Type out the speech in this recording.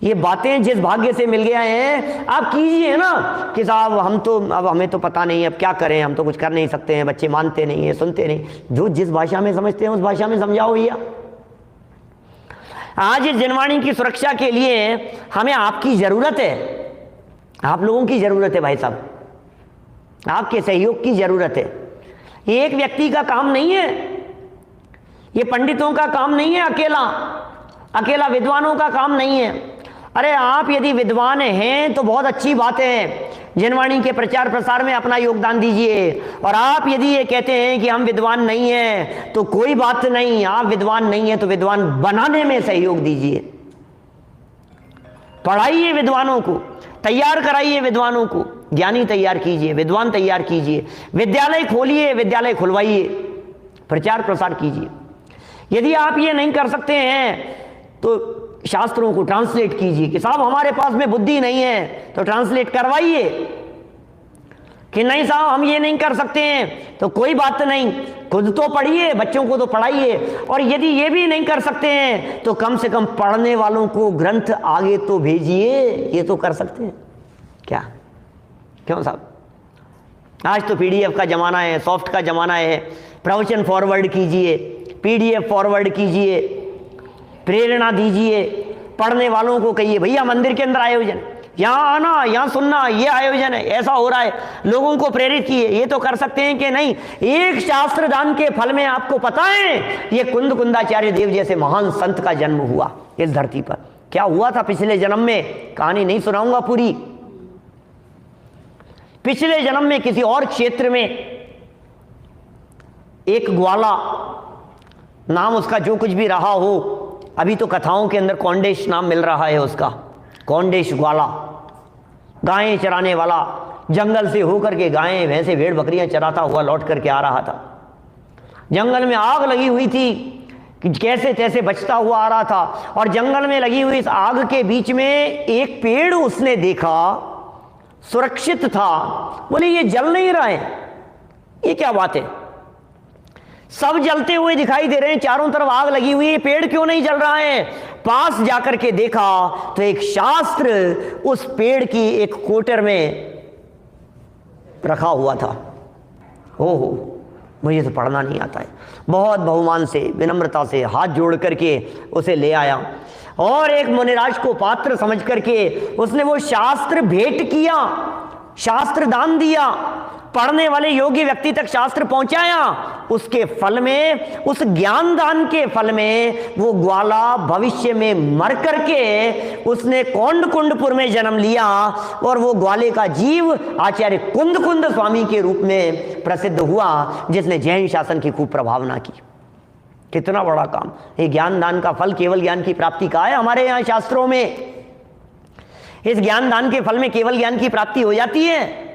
ये बातें जिस भाग्य से मिल गया है आप कीजिए ना कि साहब हम तो अब हमें तो पता नहीं, अब क्या करें, हम तो कुछ कर नहीं सकते हैं, बच्चे मानते नहीं है, सुनते नहीं। जो जिस भाषा में समझते हैं उस भाषा में समझाओ भैया। आज इस जनवाणी की सुरक्षा के लिए हमें आपकी जरूरत है, आप लोगों की जरूरत है भाई साहब, आपके सहयोग की जरूरत है। ये एक व्यक्ति का काम नहीं है, ये पंडितों का काम नहीं है, अकेला विद्वानों का काम नहीं है। अरे आप यदि विद्वान हैं तो बहुत अच्छी बात है, जनवाणी के प्रचार प्रसार में अपना योगदान दीजिए। और आप यदि ये कहते हैं कि हम विद्वान नहीं हैं तो कोई बात नहीं, आप विद्वान नहीं है तो विद्वान बनाने में सहयोग दीजिए। पढ़ाइए विद्वानों को, तैयार कराइए विद्वानों को, ज्ञानी तैयार कीजिए, विद्वान तैयार कीजिए, विद्यालय खोलिए, विद्यालय खुलवाइए, प्रचार प्रसार कीजिए। यदि आप ये नहीं कर सकते हैं तो शास्त्रों को ट्रांसलेट कीजिए कि साहब हमारे पास में बुद्धि नहीं है तो ट्रांसलेट करवाइए, कि नहीं साहब हम ये नहीं कर सकते हैं तो कोई बात नहीं, खुद तो पढ़िए, बच्चों को तो पढ़ाइए। और यदि ये भी नहीं कर सकते हैं तो कम से कम पढ़ने वालों को ग्रंथ आगे तो भेजिए, ये तो कर सकते हैं क्या? क्यों साहब? आज तो पीडीएफ का जमाना है, सॉफ्ट का जमाना है, प्रवचन फॉरवर्ड कीजिए, पीडीएफ फॉरवर्ड कीजिए, प्रेरणा दीजिए, पढ़ने वालों को कहिए भैया मंदिर के अंदर आयोजन, यहाँ आना, यहाँ सुनना, ये आयोजन है, ऐसा हो रहा है, लोगों को प्रेरित किए। ये तो कर सकते हैं कि नहीं? एक शास्त्र दान के फल में आपको पता है ये कुंद कुंदाचार्य देव जैसे महान संत का जन्म हुआ इस धरती पर। क्या हुआ था पिछले जन्म में, कहानी नहीं सुनाऊंगा पूरी। पिछले जन्म में किसी और क्षेत्र में एक ग्वाला, नाम उसका जो कुछ भी रहा हो, अभी तो कथाओं के अंदर कौंडेश नाम मिल रहा है उसका, कौंडेश ग्वाला, गायें चराने वाला, जंगल से होकर के गायें भैंसे भेड़ बकरियां चराता हुआ लौट करके आ रहा था। जंगल में आग लगी हुई थी कि कैसे तैसे बचता हुआ आ रहा था, और जंगल में लगी हुई इस आग के बीच में एक पेड़ उसने देखा, सुरक्षित था। बोले ये जल नहीं रहा है, ये क्या बात है? सब जलते हुए दिखाई दे रहे हैं, चारों तरफ आग लगी हुई है, पेड़ क्यों नहीं जल रहा है? पास जाकर के देखा तो एक शास्त्र उस पेड़ की एक कोटर में रखा हुआ था। ओहो, मुझे तो पढ़ना नहीं आता है। बहुत बहुमान से, विनम्रता से हाथ जोड़ करके उसे ले आया और एक मुनिराज को पात्र समझ करके उसने वो शास्त्र भेंट किया, शास्त्र दान दिया, पढ़ने वाले योगी व्यक्ति तक शास्त्र पहुंचाया। उसके फल में, उस ज्ञान दान के फल में वो ग्वाला भविष्य में मर करके उसने कौंडकुंडपुर में जन्म लिया और वो ग्वाले का जीव आचार्य कुंद कुंद स्वामी के रूप में प्रसिद्ध हुआ, जिसने जैन शासन की खूब प्रभावना की। कितना बड़ा काम! ये ज्ञान दान का फल केवल ज्ञान की प्राप्ति का है हमारे यहाँ शास्त्रों में। इस ज्ञान दान के फल में केवल ज्ञान की प्राप्ति हो जाती है।